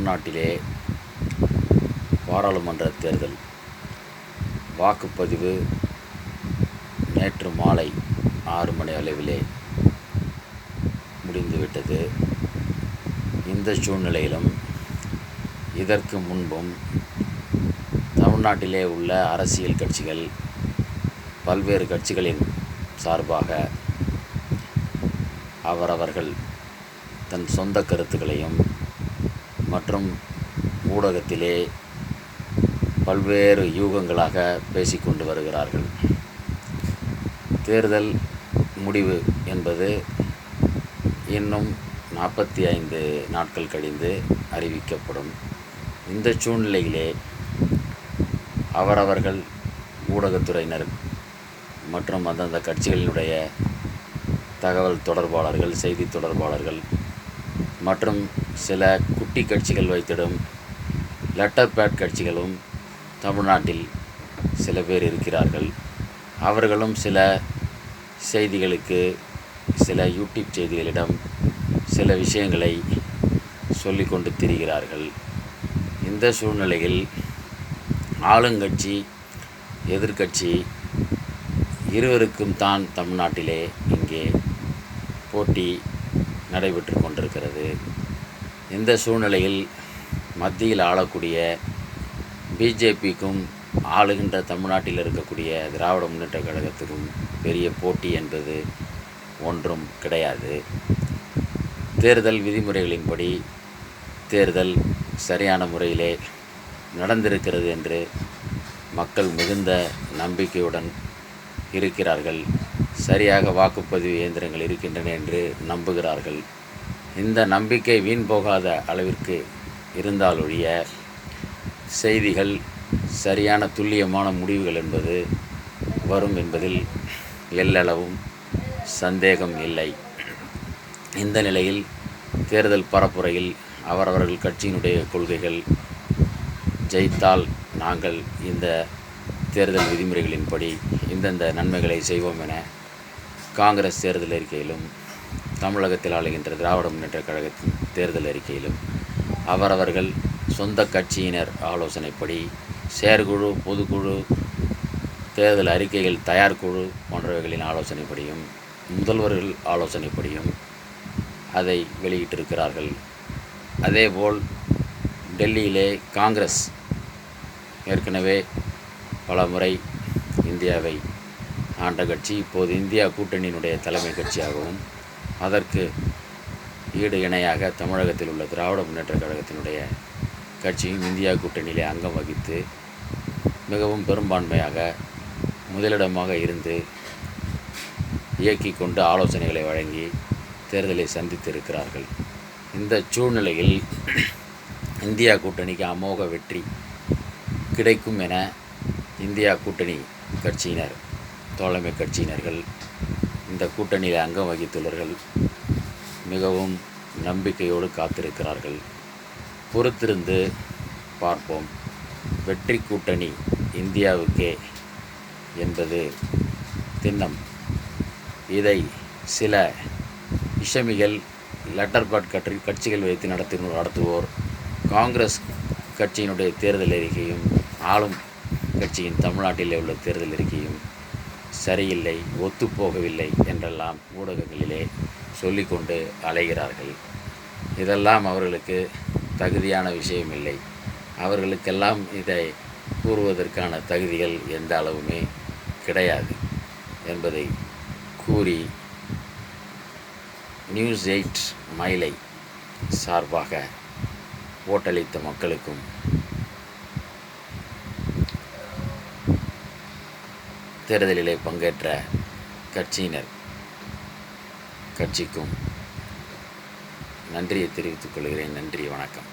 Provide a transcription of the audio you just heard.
தமிழ்நாட்டிலே பாராளுமன்ற தேர்தல் வாக்குப்பதிவு நேற்று மாலை 6 மணி அளவிலே முடிந்துவிட்டது. இந்த சூழ்நிலையிலும் இதற்கு முன்பும் தமிழ்நாட்டிலே உள்ள அரசியல் கட்சிகள் பல்வேறு கட்சிகளின் சார்பாக அவரவர்கள் தன் சொந்த கருத்துக்களையும் மற்றும் ஊடகத்திலே பல்வேறு யூகங்களாக பேசிக்கொண்டு வருகிறார்கள். தேர்தல் முடிவு என்பது இன்னும் 45 நாட்கள் கழிந்து அறிவிக்கப்படும். இந்த சூழ்நிலையிலே அவரவர்கள் ஊடகத்துறையினர் மற்றும் அந்தந்த கட்சிகளினுடைய தகவல் தொடர்பாளர்கள், செய்தி தொடர்பாளர்கள் மற்றும் சில குட்டி கட்சிகள் வைத்திடும் லெட்டர் பேட் கட்சிகளும் தமிழ்நாட்டில் சில பேர் இருக்கிறார்கள். அவர்களும் சில செய்திகளுக்கு, சில யூடியூப் செய்திகளிடம் சில விஷயங்களை சொல்லிக்கொண்டு திரிகிறார்கள். இந்த சூழ்நிலையில் ஆளுங்கட்சி, எதிர்க்கட்சி இருவருக்கும் தான் தமிழ்நாட்டிலே இங்கே போட்டி நடைபெற்று கொண்டிருக்கிறது. இந்த சூழ்நிலையில் மத்தியில் ஆளக்கூடிய பிஜேபிக்கும் ஆளுகின்ற தமிழ்நாட்டில் இருக்கக்கூடிய திராவிட முன்னேற்ற கழகத்துக்கும் பெரிய போட்டி என்பது ஒன்றும் கிடையாது. தேர்தல் விதிமுறைகளின்படி தேர்தல் சரியான முறையிலே நடந்திருக்கிறது என்று மக்கள் மிகுந்த நம்பிக்கையுடன் இருக்கிறார்கள். சரியாக வாக்குப்பதிவு இயந்திரங்கள் இருக்கின்றன என்று நம்புகிறார்கள். இந்த நம்பிக்கை வீண் போகாத அளவிற்கு இருந்தாலொழிய செய்திகள் சரியான துல்லியமான முடிவுகள் என்பது வரும் என்பதில் எல்லளவும் சந்தேகம் இல்லை. இந்த நிலையில் தேர்தல் பரப்புரையில் அவரவர்கள் கட்சியினுடைய கொள்கைகள் ஜெயித்தால் நாங்கள் இந்த தேர்தல் விதிமுறைகளின்படி இந்தந்த நன்மைகளை செய்வோம் என காங்கிரஸ் தேர்தல் அறிக்கையிலும் தமிழகத்தில் ஆளுகின்ற திராவிட முன்னேற்ற கழகத்தின் தேர்தல் அறிக்கையிலும் அவரவர்கள் சொந்த கட்சியினர் ஆலோசனைப்படி செயற்குழு, பொதுக்குழு, தேர்தல் அறிக்கைகள் தயார் குழு போன்றவைகளின் ஆலோசனைப்படியும் முதல்வர்கள் ஆலோசனைப்படியும் அதை வெளியிட்டிருக்கிறார்கள். அதேபோல் டெல்லியிலே காங்கிரஸ் ஏற்கனவே பல முறை இந்தியாவை ஆண்ட கட்சி, இப்போது இந்தியா கூட்டணியினுடைய தலைமை கட்சியாகவும் அதற்கு ஈடு இணையாக தமிழகத்தில் உள்ள திராவிட முன்னேற்ற கழகத்தினுடைய கட்சியும் இந்தியா கூட்டணியிலே அங்கம் வகித்து மிகவும் பெரும்பான்மையாக முதலிடமாக இருந்து இயக்கி கொண்டு ஆலோசனைகளை வழங்கி தேர்தலை சந்தித்திருக்கிறார்கள். இந்த சூழ்நிலையில் இந்தியா கூட்டணிக்கு அமோக வெற்றி கிடைக்கும் என இந்தியா கூட்டணி கட்சியினர், தோழமை கட்சியினர்கள், இந்த கூட்டணியில் அங்கம் வகித்துள்ளவர்கள் மிகவும் நம்பிக்கையோடு காத்திருக்கிறார்கள். பொறுத்திருந்து பார்ப்போம். வெற்றி கூட்டணி இந்தியாவுக்கே என்பது திண்ணம். இதை சில விஷமிகள், லெட்டர் பேட் கட்சிகள் வைத்து நடத்துவோர் காங்கிரஸ் கட்சியினுடைய தேர்தல் அறிக்கையும் ஆளும் கட்சியின் தமிழ்நாட்டிலே உள்ள தேர்தல் அறிக்கையும் சரியில்லை, ஒத்துப்போகவில்லை என்றெல்லாம் ஊடகங்களிலே சொல்லிக்கொண்டு அலைகிறார்கள். இதெல்லாம் அவர்களுக்கு தகுதியான விஷயமில்லை. அவர்களுக்கெல்லாம் இதை கூறுவதற்கான தகுதிகள் எந்த அளவுமே கிடையாது என்பதை கூறி நியூஸ் 8 மைலை சார்பாக ஓட்டளித்த மக்களுக்கும் தேர்தலிலே பங்கேற்ற கட்சிக்கும் நன்றியை தெரிவித்துக் கொள்கிறேன். நன்றி, வணக்கம்.